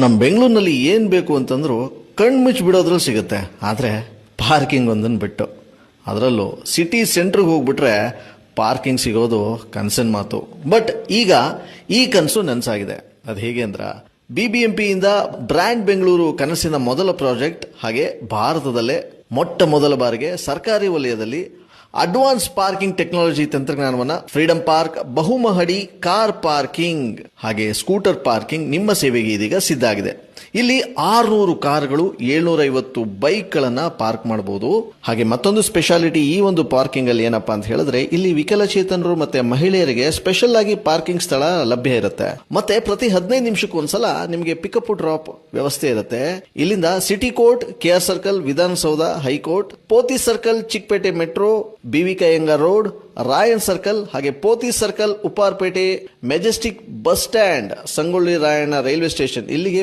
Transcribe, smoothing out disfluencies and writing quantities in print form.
ನಮ್ಮ ಬೆಂಗಳೂರಿನಲ್ಲಿ ಏನು ಬೇಕು ಅಂತಂದ್ರು ಕಣ್ಮುಚ್ಚಿ ಬಿಡೋದ್ರಲ್ಲಿ ಸಿಗುತ್ತೆ. ಆದರೆ ಪಾರ್ಕಿಂಗ್ ಒಂದನ್ನು ಬಿಟ್ಟು, ಅದರಲ್ಲೂ ಸಿಟಿ ಸೆಂಟ್ರಿಗೆ ಹೋಗ್ಬಿಟ್ರೆ ಪಾರ್ಕಿಂಗ್ ಸಿಗೋದು ಕನಸಿನ ಮಾತು. ಬಟ್ ಈಗ ಈ ಕನಸು ನನಸಾಗಿದೆ. ಅದು ಹೇಗೆ ಅಂದ್ರೆ, BBMP ಇಂದ ಬ್ರ್ಯಾಂಡ್ ಬೆಂಗಳೂರು ಕನಸಿನ ಮೊದಲ ಪ್ರಾಜೆಕ್ಟ್, ಹಾಗೆ ಭಾರತದಲ್ಲೇ ಮೊಟ್ಟ ಮೊದಲ ಬಾರಿಗೆ ಸರ್ಕಾರಿ ವಲಯದಲ್ಲಿ ಅಡ್ವಾನ್ಸ್ ಪಾರ್ಕಿಂಗ್ ಟೆಕ್ನಾಲಜಿ ತಂತ್ರಜ್ಞಾನವನ್ನ ಫ್ರೀಡಂ ಪಾರ್ಕ್, ಬಹುಮಹಡಿ ಕಾರ್ ಪಾರ್ಕಿಂಗ್ ಹಾಗೆ ಸ್ಕೂಟರ್ ಪಾರ್ಕಿಂಗ್ ನಿಮ್ಮ ಸೇವೆಗೆ ಇದೀಗ ಸಿದ್ಧ ಆಗಿದೆ. ಇಲ್ಲಿ 600 ಕಾರುಗಳು, 750 ಬೈಕ್ಗಳನ್ನ ಪಾರ್ಕ್ ಮಾಡಬಹುದು. ಹಾಗೆ ಮತ್ತೊಂದು ಸ್ಪೆಷಾಲಿಟಿ ಈ ಒಂದು ಪಾರ್ಕಿಂಗ್ ಅಲ್ಲಿ ಏನಪ್ಪಾ ಅಂತ ಹೇಳಿದ್ರೆ, ಇಲ್ಲಿ ವಿಕಲಚೇತನರು ಮತ್ತೆ ಮಹಿಳೆಯರಿಗೆ ಸ್ಪೆಷಲ್ ಆಗಿ ಪಾರ್ಕಿಂಗ್ ಸ್ಥಳ ಲಭ್ಯ ಇರುತ್ತೆ. ಮತ್ತೆ ಪ್ರತಿ 15 ನಿಮಿಷಕ್ಕೂ ಒಂದ್ಸಲ ನಿಮಗೆ ಪಿಕಪ್ ಡ್ರಾಪ್ ವ್ಯವಸ್ಥೆ ಇರುತ್ತೆ. ಇಲ್ಲಿಂದ city court, KR circle, Vidhana Soudha, high court, ಪೋತಿ circle, Chickpet metro, BV Iyengar road, Rayan circle, ಹಾಗೆ ಪೋತಿ circle, Upparpet, Majestic bus stand, Sangolli Rayanna railway station, ಇಲ್ಲಿಗೆ